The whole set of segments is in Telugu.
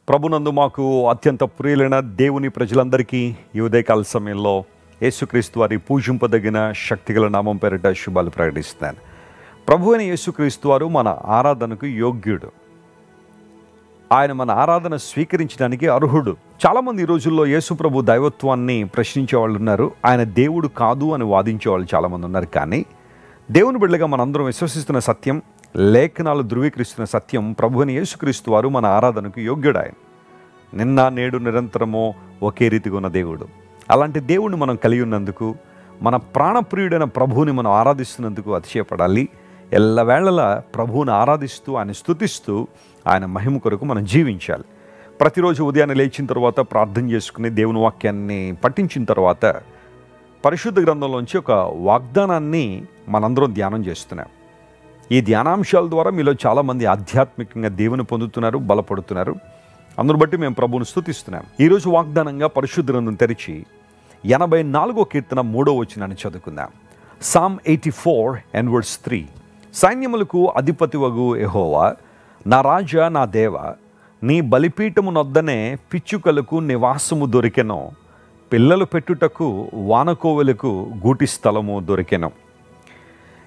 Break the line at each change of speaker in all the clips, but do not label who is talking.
ప్రభునందు మాకు అత్యంత ప్రియులైన దేవుని ప్రజలందరికీ ఈ ఉదయకాల సమయంలో యేసుక్రీస్తు వారి పూజింపదగిన శక్తిగల నామం పేరిట శుభాలు ప్రకటిస్తున్నాను. ప్రభు అయిన యేసుక్రీస్తు వారు మన ఆరాధనకు యోగ్యుడు. ఆయన మన ఆరాధన స్వీకరించడానికి అర్హుడు. చాలామంది ఈ రోజుల్లో యేసు ప్రభు దైవత్వాన్ని ప్రశ్నించే వాళ్ళు ఉన్నారు. ఆయన దేవుడు కాదు అని వాదించే వాళ్ళు చాలామంది ఉన్నారు. కానీ దేవుని బిడ్డగా మనందరం విశ్వసిస్తున్న సత్యం, లేఖనాలు ధృవీకరిస్తున్న సత్యం, ప్రభు అయిన యేసుక్రీస్తు వారు మన ఆరాధనకు యోగ్యుడు. ఆయన నిన్న నేడు నిరంతరము ఒకే రీతిగా ఉన్న దేవుడు. అలాంటి దేవుడిని మనం కలిగి ఉన్నందుకు, మన ప్రాణప్రియుడైన ప్రభువుని మనం ఆరాధిస్తున్నందుకు అతిశయపడాలి. ఎల్లవేళలా ప్రభువుని ఆరాధిస్తూ ఆయన స్తుతిస్తూ ఆయన మహిమ కొరకు మనం జీవించాలి. ప్రతిరోజు ఉదయాన్నే లేచిన తర్వాత ప్రార్థన చేసుకుని దేవుని వాక్యాన్ని పఠించిన తర్వాత పరిశుద్ధ గ్రంథంలోంచి ఒక వాగ్దానాన్ని మనందరం ధ్యానం చేస్తున్నాం. ఈ ధ్యానాంశాల ద్వారా మీలో చాలామంది ఆధ్యాత్మికంగా దేవుని పొందుతున్నారు, బలపడుతున్నారు. అందును బట్టి మేము ప్రభువును స్తుతిస్తున్నాం. ఈరోజు వాగ్దానంగా పరిశుద్ధ గ్రంథం తెరిచి 84వ కీర్తన 3వ వచనాన్ని చదువుకుందాం. Psalm 84 and verse 3. సైన్యములకు అధిపతివగు యెహోవా, నా రాజా, నా దేవ, నీ బలిపీఠము నొద్దనే పిచ్చుకలకు నివాసము దొరికెను, పిల్లలు పెట్టుటకు వానకోవెలకు గూటి స్థలము దొరికెను.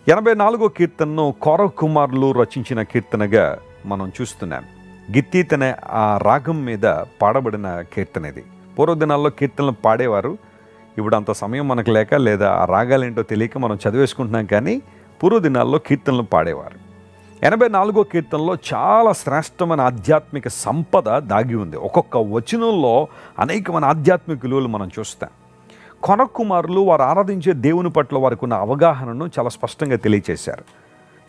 84వ కీర్తనను కోర కుమారులు రచించిన కీర్తనగా మనం చూస్తున్నాం. గిత్తీత్ అనే ఆ రాగం మీద పాడబడిన కీర్తన ఇది. పూర్వదినాల్లో కీర్తనలు పాడేవారు. ఇప్పుడు అంత సమయం మనకు లేక, లేదా ఆ రాగాలేంటో తెలియక మనం చదివేసుకుంటున్నాం. కానీ పూర్వదినాల్లో కీర్తనలు పాడేవారు. 84వ కీర్తనలో చాలా శ్రేష్టమైన ఆధ్యాత్మిక సంపద దాగి ఉంది. ఒక్కొక్క వచనంలో అనేకమైన ఆధ్యాత్మిక విలువలు మనం చూస్తాం. కొన కుమారులు వారు ఆరాధించే దేవుని పట్ల వారికి ఉన్న అవగాహనను చాలా స్పష్టంగా తెలియచేశారు.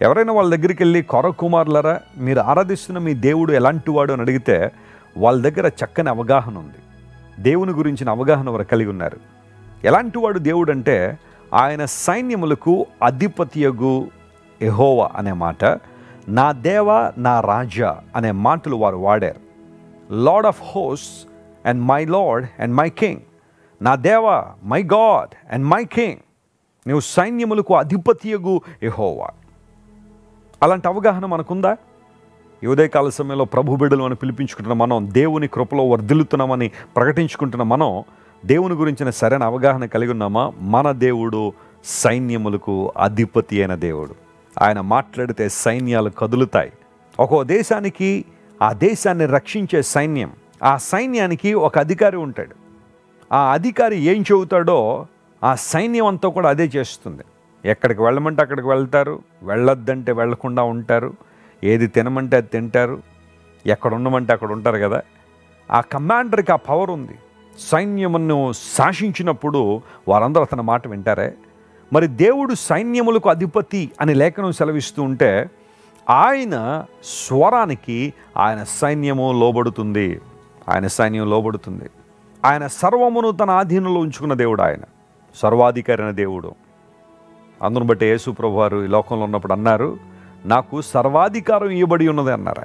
ఎవరైనా వాళ్ళ దగ్గరికి వెళ్ళి, కొర కుమారులరా, మీరు ఆరాధిస్తున్న మీ దేవుడు ఎలాంటి వాడు అని అడిగితే వాళ్ళ దగ్గర చక్కని అవగాహన ఉంది. దేవుని గురించిన అవగాహన వారు కలిగి ఉన్నారు. ఎలాంటి వాడు దేవుడు అంటే, ఆయన సైన్యములకు అధిపతియగు యెహోవా అనే మాట, నా దేవ, నా రాజా అనే మాటలు వారు వాడారు. Lord of hosts and my lord and my king. నా దేవ, my God and my king. నీవు సైన్యములకు అధిపతియగు యెహోవా. అలాంటి అవగాహన మనకుందా? ఈ ఉదయకాల సమయంలో ప్రభు బిడ్డలు అని పిలిపించుకుంటున్న మనం, దేవుని కృపలో వర్ధిల్లుతున్నామని ప్రకటించుకుంటున్న మనం, దేవుని గురించిన సరైన అవగాహన కలిగి ఉన్నామా? మన దేవుడు సైన్యములకు అధిపతి అయిన దేవుడు. ఆయన మాట్లాడితే సైన్యాలు కదులుతాయి. ఒక్కో దేశానికి ఆ దేశాన్ని రక్షించే సైన్యం, ఆ సైన్యానికి ఒక అధికారి ఉంటాడు. ఆ అధికారి ఏం చెబుతాడో ఆ సైన్యం అంతా కూడా అదే చేస్తుంది. ఎక్కడికి వెళ్ళమంటే అక్కడికి వెళ్తారు, వెళ్ళొద్దంటే వెళ్లకుండా ఉంటారు, ఏది తినమంటే అది తింటారు, ఎక్కడ ఉండమంటే అక్కడ ఉంటారు కదా. ఆ కమాండర్కి ఆ పవర్ ఉంది. సైన్యమును శాసించినప్పుడు వారందరూ అతని మాట వింటారే. మరి దేవుడు సైన్యములకు అధిపతి అని లేఖనం సెలవిస్తూ ఉంటే, ఆయన స్వరానికి ఆయన సైన్యము లోబడుతుంది. ఆయన సైన్యం లోబడుతుంది. ఆయన సర్వమును తన ఆధీనంలో ఉంచుకున్న దేవుడు. ఆయన సర్వాధికారి అయిన దేవుడు. అందును బట్టి యేసు ప్రభు వారు ఈ లోకంలో ఉన్నప్పుడు అన్నారు, నాకు సర్వాధికారం ఇవ్వబడి ఉన్నది అన్నారు.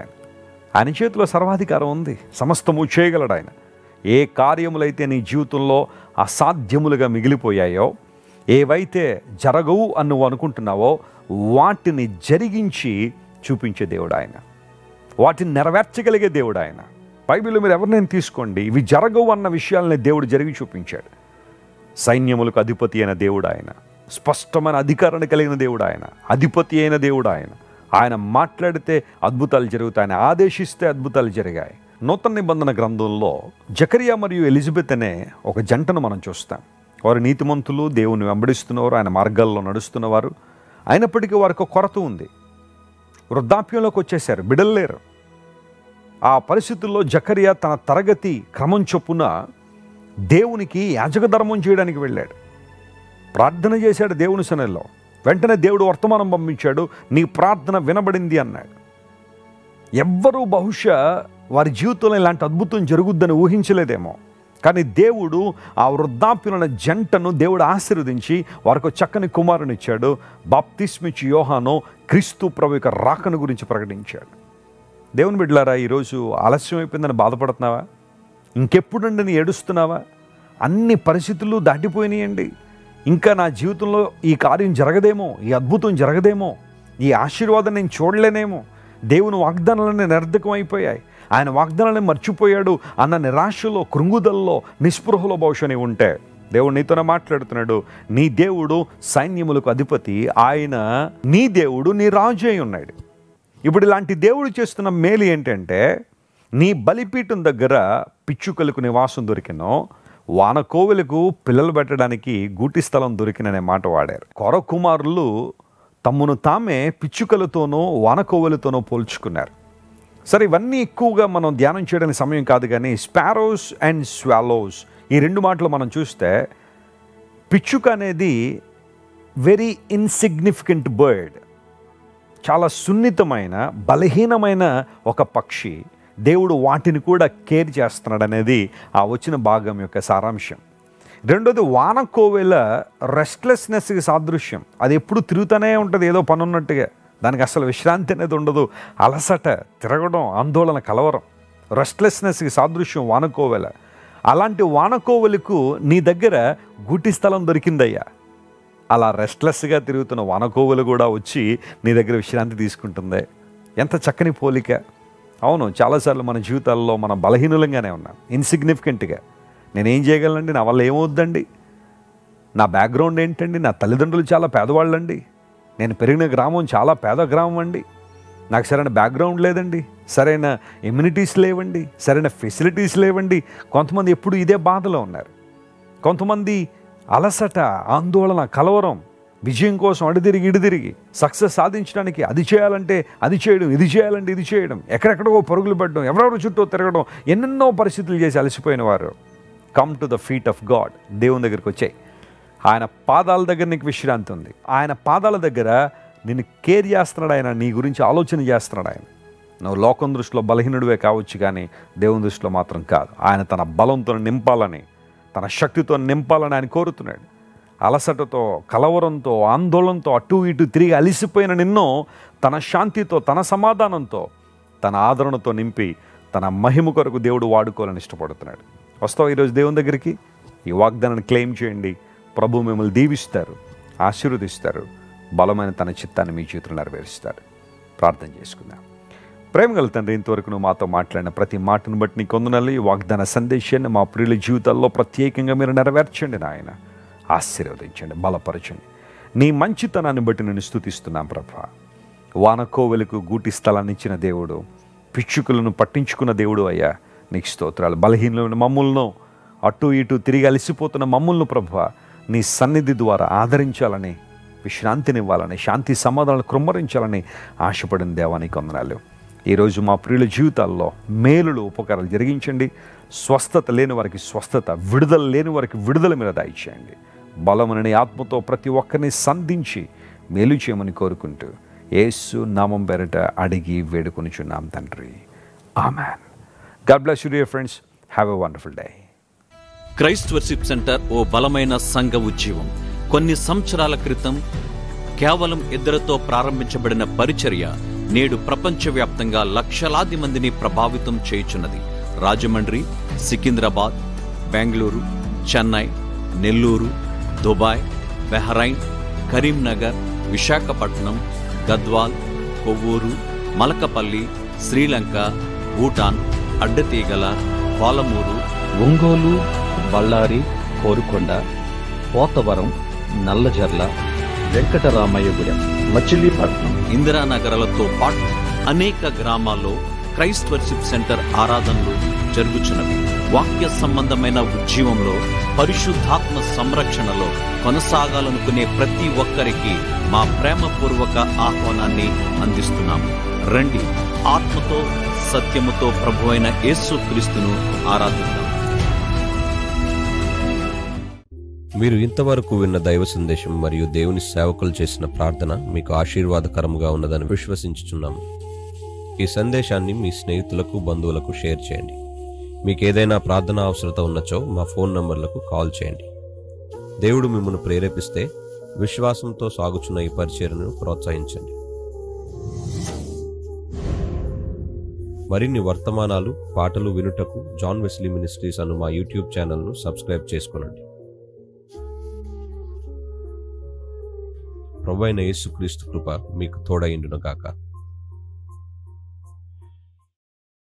ఆయన చేతిలో సర్వాధికారం ఉంది. సమస్తము చేయగలడు ఆయన. ఏ కార్యములైతే నీ జీవితంలో అసాధ్యములుగా మిగిలిపోయాయో, ఏవైతే జరగవు అని నువ్వు అనుకుంటున్నావో వాటిని జరిగించి చూపించే దేవుడు ఆయన. వాటిని నెరవేర్చగలిగే దేవుడు ఆయన. బైబిల్లో మీరు ఎవరినైనా తీసుకోండి, ఇవి జరగవు అన్న విషయాలని దేవుడు జరిగి చూపించాడు. సైన్యములకు అధిపతి అయిన దేవుడు ఆయన. స్పష్టమైన అధికారాన్ని కలిగిన దేవుడు ఆయన. అధిపతి అయిన దేవుడు ఆయన. ఆయన మాట్లాడితే అద్భుతాలు జరుగుతాయి. ఆయన ఆదేశిస్తే అద్భుతాలు జరిగాయి. నూతన నిబంధన గ్రంథంలో జకరియా మరియు ఎలిజబెత్ అనే ఒక జంటను మనం చూస్తాం. వారు నీతిమంతులు, దేవుని వెంబడిస్తున్నవారు, ఆయన మార్గాల్లో నడుస్తున్నవారు. అయినప్పటికీ వారికి ఒక కొరత ఉంది. వృద్ధాప్యంలోకి వచ్చేసారు, బిడ్డలు లేరు. ఆ పరిస్థితుల్లో జకరియా తన తరగతి క్రమం చొప్పున దేవునికి యాజక ధర్మం చేయడానికి వెళ్ళాడు. ప్రార్థన చేశాడు దేవుని సన్నిధిలో. వెంటనే దేవుడు వర్తమానం పంపించాడు, నీ ప్రార్థన వినబడింది అన్నాడు. ఎవ్వరూ బహుశా వారి జీవితంలో ఇలాంటి అద్భుతం జరుగుద్దని ఊహించలేదేమో. కానీ దేవుడు ఆ వృద్ధాప్యులైన జంటను దేవుడు ఆశీర్వదించి వారికి చక్కని కుమారుని ఇచ్చాడు. బాప్తిస్మిచ్చి యోహాను క్రీస్తు ప్రభు యొక్క రాకను గురించి ప్రకటించాడు. దేవుని బిడ్డలారా, ఈరోజు ఆలస్యం అయిపోయిందని బాధపడుతున్నావా? ఇంకెప్పుడండి నీ ఏడుస్తున్నావా? అన్ని పరిస్థితులు దాటిపోయినాయండి, ఇంకా నా జీవితంలో ఈ కార్యం జరగదేమో, ఈ అద్భుతం జరగదేమో, ఈ ఆశీర్వాదం నేను చూడలేనేమో, దేవుని వాగ్దానాలన్నీ నిరర్ధకం అయిపోయాయి. ఆయన వాగ్దానాన్ని మర్చిపోయాడు అన్న నిరాశలో, కృంగుదల్లో, నిస్పృహలో బహుశా నీవు ఉంటే దేవుడు నీతోనే మాట్లాడుతున్నాడు. నీ దేవుడు సైన్యములకు అధిపతి, ఆయన నీ దేవుడు, నీ రాజు అయి ఉన్నాడు. ఇప్పుడు ఇలాంటి దేవుడు చేస్తున్న మేలు ఏంటంటే, నీ బలిపీఠం దగ్గర పిచ్చుకలకు నివాసం దొరికినో, వానకోవెలకు పిల్లలు పెట్టడానికి గూటి స్థలం దొరికిననే మాట వాడారు. కొర కుమారులు తమ్మును తామే పిచ్చుకలతోనో వానకోవెలతోనో పోల్చుకున్నారు. సరే, ఇవన్నీ ఎక్కువగా మనం ధ్యానం చేయడానికి సమయం కాదు, కానీ స్పారోస్ అండ్ స్వాలోస్ ఈ రెండు మాటలు మనం చూస్తే, పిచ్చుక అనేది వెరీ ఇన్సిగ్నిఫికెంట్ బర్డ్, చాలా సున్నితమైన, బలహీనమైన ఒక పక్షి. దేవుడు వాటిని కూడా కేర్ చేస్తున్నాడు అనేది ఆ వచ్చిన భాగం యొక్క సారాంశం. రెండోది, వానకోవెల రెస్ట్లెస్నెస్కి సాదృశ్యం. అది ఎప్పుడు తిరుగుతూనే ఉంటుంది, ఏదో పని ఉన్నట్టుగా. దానికి అసలు విశ్రాంతి అనేది ఉండదు. అలసట, తిరగడం, ఆందోళన, కలవరం, రెస్ట్లెస్నెస్కి సాదృశ్యం వానకోవెల. అలాంటి వానకోవెలకు నీ దగ్గర గూటి స్థలం దొరికిందయ్యా. అలా రెస్ట్లెస్గా తిరుగుతున్న వానకోవెలు కూడా వచ్చి నీ దగ్గర విశ్రాంతి తీసుకుంటుంది. ఎంత చక్కని పోలిక. అవును, చాలాసార్లు మన జీవితాల్లో మనం బలహీనులంగానే ఉన్నాం, ఇన్సిగ్నిఫికెంట్గా. నేనేం చేయగలనండి, నా వల్ల ఏమవుద్దండి, నా బ్యాక్గ్రౌండ్ ఏంటండి, నా తల్లిదండ్రులు చాలా పేదవాళ్ళండి, నేను పెరిగిన గ్రామం చాలా పేద గ్రామం అండి, నాకు సరైన బ్యాక్గ్రౌండ్ లేదండి, సరైన ఇమ్యూనిటీస్ లేవండి, సరైన ఫెసిలిటీస్ లేవండి. కొంతమంది ఎప్పుడు ఇదే బాధలో ఉన్నారు. కొంతమంది అలసట, ఆందోళన, కలవరం, విజయం కోసం అడిదిరిగి సక్సెస్ సాధించడానికి అది చేయాలంటే అది చేయడం, ఇది చేయాలంటే ఇది చేయడం, ఎక్కడెక్కడో పరుగులు పెట్టడం, ఎవరెవరు చుట్టూ తిరగడం, ఎన్నెన్నో పరిస్థితులు చేసి అలసిపోయిన వారు. Come to the feet of God. దేవుని దగ్గరికి వచ్చాయి. ఆయన పాదాల దగ్గర నీకు విశ్రాంతి ఉంది. ఆయన పాదాల దగ్గర నిన్ను కేర్ చేస్తున్నాడు ఆయన, నీ గురించి ఆలోచన చేస్తున్నాడు ఆయన. నువ్వు లోకం దృష్టిలో బలహీనుడివే కావచ్చు, కానీ దేవుని దృష్టిలో మాత్రం కాదు. ఆయన తన బలంతో నింపాలని, తన శక్తితో నింపాలని ఆయన కోరుతున్నాడు. అలసటతో, కలవరంతో, ఆందోళనతో అటు ఇటు తిరిగి అలిసిపోయిన నిన్ను తన శాంతితో, తన సమాధానంతో, తన ఆదరణతో నింపి తన మహిమ కొరకు దేవుడు వాడుకోవాలని ఇష్టపడుతున్నాడు. వస్తావు ఈరోజు దేవుని దగ్గరికి? ఈ వాగ్దానాన్ని క్లెయిమ్ చేయండి. ప్రభు మిమ్మల్ని దీవిస్తారు, ఆశీర్వదిస్తారు, బలమైన తన చిత్తాన్ని మీ జీవితంలో నెరవేరుస్తారు. ప్రార్థన చేసుకుందాం. ప్రేమగల తండ్రి, ఇంతవరకు నువ్వు మాతో మాట్లాడిన ప్రతి మాటను బట్టి నీ కొందనాలు. ఈ వాగ్దాన సందేశాన్ని మా ప్రియుల జీవితాల్లో ప్రత్యేకంగా మీరు నెరవేర్చండి నాయన. ఆశీర్వదించండి, బలపరచండి. నీ మంచితనాన్ని బట్టి నేను స్తుతిస్తున్నాం ప్రభా. వానకోవెలకు గూటి స్థలాన్ని ఇచ్చిన దేవుడు, పిచ్చుకలను పట్టించుకున్న దేవుడు అయ్యా, నీకు స్తోత్రాలు. బలహీనమైన మమ్ములను, అటు ఇటు తిరిగి అలసిపోతున్న మమ్ములను ప్రభా నీ సన్నిధి ద్వారా ఆదరించాలని, విశ్రాంతినివ్వాలని, శాంతి సమాధానాలు కృమ్మరించాలని ఆశపడిన దేవానికి వందనాలు. ఈరోజు మా ప్రియుల జీవితాల్లో మేలులు, ఉపకారాలు జరిగించండి. స్వస్థత లేని వారికి స్వస్థత, విడుదల లేని వారికి విడుదల మీద దయచేయండి. బలమని ఆత్మతో ప్రతి ఒక్కరిని సంధించి మేలు చేయమని కోరుకుంటూ యేసు నామం పేరిట అడిగి వేడుకొనిచున్నాం తండ్రి. Amen. God bless you dear friends. Have a wonderful day.
Christ worship centre ఓ బలమైన సంఘ ఉద్యమం. కొన్ని సంవత్సరాల క్రితం కేవలం ఇద్దరితో ప్రారంభించబడిన పరిచర్య నేడు ప్రపంచవ్యాప్తంగా లక్షలాది మందిని ప్రభావితం చేయుచున్నది. రాజమండ్రి, సికింద్రాబాద్, బెంగళూరు, చెన్నై, నెల్లూరు, దుబాయ్, బెహ్రైన్, కరీంనగర్, విశాఖపట్నం, గద్వాల్, కొవ్వూరు, మలకపల్లి, శ్రీలంక, భూటాన్, అడ్డతీగల, పాలమూరు,
ఒంగోలు, బళ్ళారి, కోరుకొండ, పోతవరం, నల్లజర్ల, వెంకటరామయ్యగూడెం, మచిలీపట్నం,
ఇందిరానగర్లతో పాటు అనేక గ్రామాల్లో క్రైస్ట్ వర్షిప్ సెంటర్ ఆరాధనలు జరుగుచున్నవి. వాక్య సంబంధమైన ఉద్యమంలో, పరిశుద్ధాత్మ సంరక్షణలో కొనసాగాలనుకునే ప్రతి ఒక్కరికి మా ప్రేమపూర్వక ఆహ్వానాన్ని అందిస్తున్నాము. రండి, ఆత్మతో సత్యముతో ప్రభువైన యేసుక్రీస్తును ఆరాధిద్దాం.
మీరు ఇంతవరకు విన్న దైవ సందేశం మరియు దేవుని సేవకులు చేసిన ప్రార్థన మీకు ఆశీర్వాదకరముగా ఉన్నదని విశ్వసించుచున్నాము. ఈ సందేశాన్ని మీ స్నేహితులకు, బంధువులకు షేర్ చేయండి. మీకు ఏదైనా ప్రార్థన అవసరత ఉన్నచో మా ఫోన్ నంబర్లకు కాల్ చేయండి. దేవుడు మిమ్మల్ని ప్రేరేపిస్తే విశ్వాసంతో సాగుచున్న ఈ పరిచర్యను ప్రోత్సహించండి. మరిన్ని వర్తమానాలు, పాటలు వినుటకు జాన్ వెస్లీ మినిస్ట్రీస్ అను మా యూట్యూబ్ ఛానల్ను సబ్స్క్రైబ్ చేసుకొనండి. ప్రభువైన యేసుక్రీస్తు కృప మీకు తోడైండును గాక.